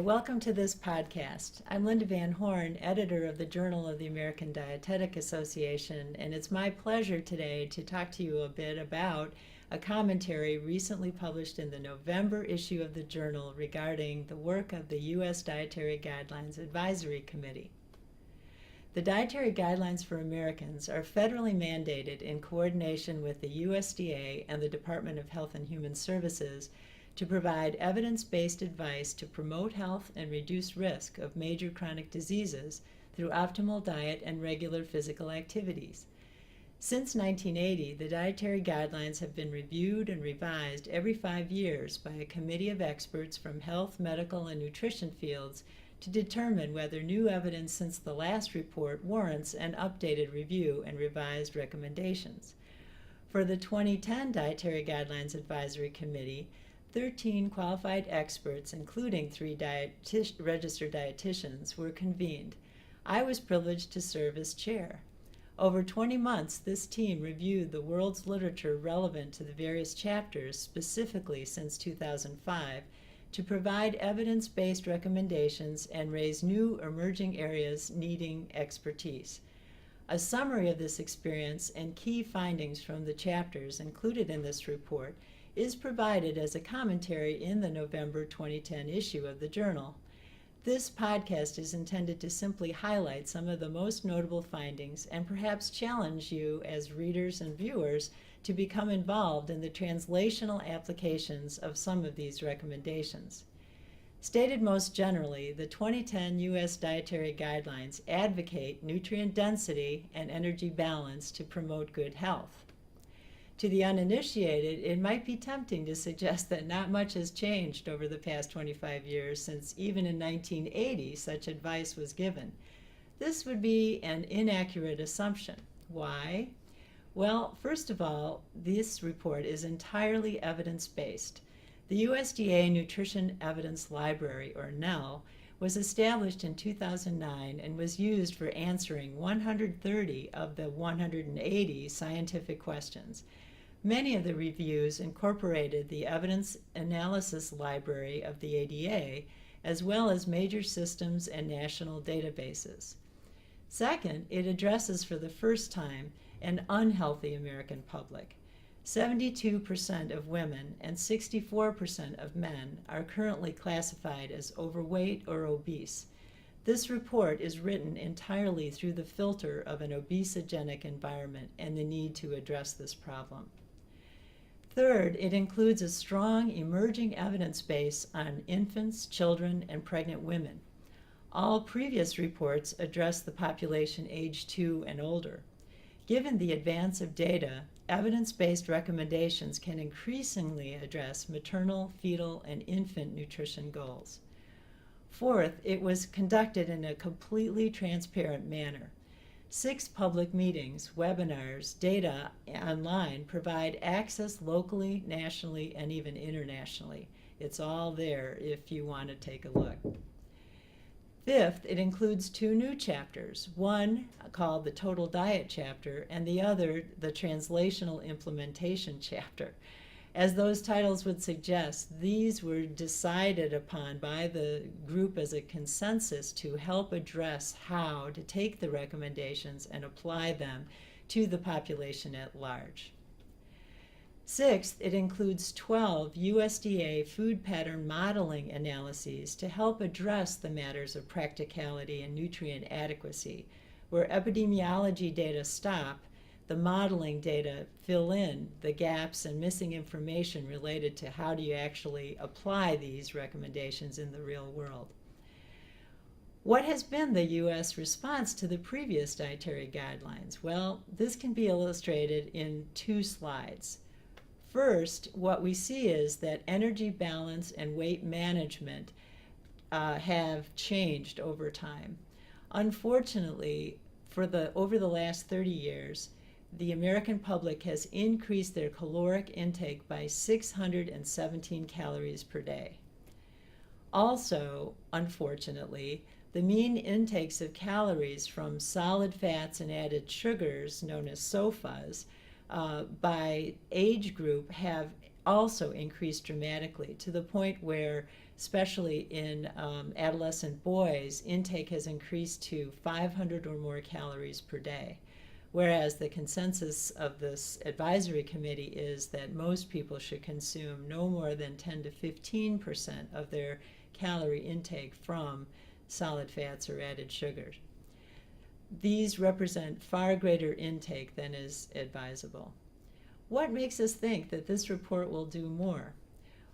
welcome to this podcast. I'm Linda Van Horn, editor of the Journal of the American Dietetic Association, and it's my pleasure today to talk to you a bit about a commentary recently published in the November issue of the Journal regarding the work of the U.S. Dietary Guidelines Advisory Committee. The Dietary Guidelines for Americans are federally mandated in coordination with the USDA and the Department of Health and Human Services to provide evidence-based advice to promote health and reduce risk of major chronic diseases through optimal diet and regular physical activities. Since 1980, the dietary guidelines have been reviewed and revised every 5 years by a committee of experts from health, medical, and nutrition fields to determine whether new evidence since the last report warrants an updated review and revised recommendations. For the 2010 Dietary Guidelines Advisory Committee, 13 qualified experts, including 3 registered dietitians, were convened. I was privileged to serve as chair. Over 20 months, this team reviewed the world's literature relevant to the various chapters, specifically since 2005, to provide evidence-based recommendations and raise new emerging areas needing expertise. A summary of this experience and key findings from the chapters included in this report is provided as a commentary in the November 2010 issue of the journal. This podcast is intended to simply highlight some of the most notable findings and perhaps challenge you as readers and viewers to become involved in the translational applications of some of these recommendations. Stated most generally, the 2010 U.S. Dietary Guidelines advocate nutrient density and energy balance to promote good health. To the uninitiated, it might be tempting to suggest that not much has changed over the past 25 years, since even in 1980 such advice was given. This would be an inaccurate assumption. Why? Well, first of all, this report is entirely evidence-based. The USDA Nutrition Evidence Library, or NEL, was established in 2009 and was used for answering 130 of the 180 scientific questions. Many of the reviews incorporated the Evidence Analysis Library of the ADA, as well as major systems and national databases. Second, it addresses for the first time an unhealthy American public. 72% of women and 64% of men are currently classified as overweight or obese. This report is written entirely through the filter of an obesogenic environment and the need to address this problem. Third, it includes a strong emerging evidence base on infants, children, and pregnant women. All previous reports address the population age 2 and older. Given the advance of data, evidence-based recommendations can increasingly address maternal, fetal, and infant nutrition goals. Fourth, it was conducted in a completely transparent manner. 6 public meetings, webinars, data online provide access locally, nationally, and even internationally. It's all there if you want to take a look. Fifth, it includes 2 new chapters, one called the Total Diet chapter and the other the Translational Implementation chapter. As those titles would suggest, these were decided upon by the group as a consensus to help address how to take the recommendations and apply them to the population at large. Sixth, it includes 12 USDA food pattern modeling analyses to help address the matters of practicality and nutrient adequacy. Where epidemiology data stop, the modeling data fill in the gaps and missing information related to how do you actually apply these recommendations in the real world. What has been the U.S. response to the previous dietary guidelines? Well, this can be illustrated in 2 slides. First, what we see is that energy balance and weight management have changed over time. Unfortunately, over the last 30 years, the American public has increased their caloric intake by 617 calories per day. Also, unfortunately, the mean intakes of calories from solid fats and added sugars, known as SOFAs, by age group have also increased dramatically to the point where, especially in adolescent boys, intake has increased to 500 or more calories per day. Whereas the consensus of this advisory committee is that most people should consume no more than 10 to 15% of their calorie intake from solid fats or added sugars. These represent far greater intake than is advisable. What makes us think that this report will do more?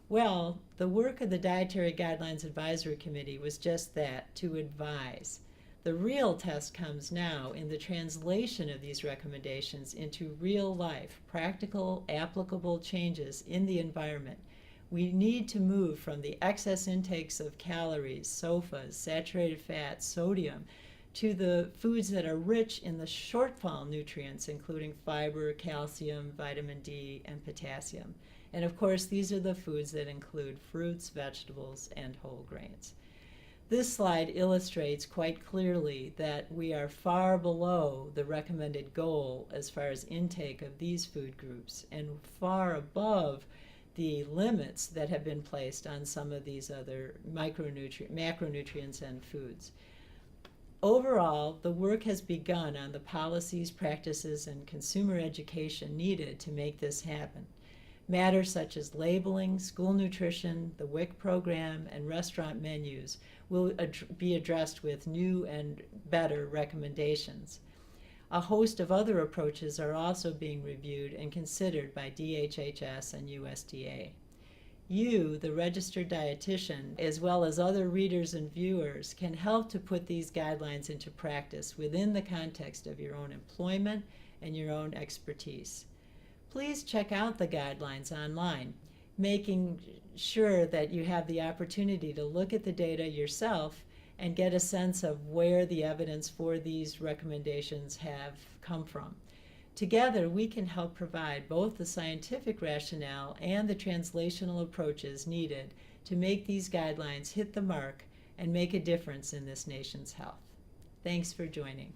Well, the work of the Dietary Guidelines Advisory Committee was just that, to advise. The real test comes now in the translation of these recommendations into real-life, practical, applicable changes in the environment. We need to move from the excess intakes of calories, SOFAs, saturated fats, sodium, to the foods that are rich in the shortfall nutrients, including fiber, calcium, vitamin D, and potassium. And of course, these are the foods that include fruits, vegetables, and whole grains. This slide illustrates quite clearly that we are far below the recommended goal as far as intake of these food groups, and far above the limits that have been placed on some of these other macronutrients and foods. Overall, the work has begun on the policies, practices, and consumer education needed to make this happen. Matters such as labeling, school nutrition, the WIC program, and restaurant menus will be addressed with new and better recommendations. A host of other approaches are also being reviewed and considered by DHHS and USDA. You, the registered dietitian, as well as other readers and viewers, can help to put these guidelines into practice within the context of your own employment and your own expertise. Please check out the guidelines online, making sure that you have the opportunity to look at the data yourself and get a sense of where the evidence for these recommendations have come from. Together, we can help provide both the scientific rationale and the translational approaches needed to make these guidelines hit the mark and make a difference in this nation's health. Thanks for joining.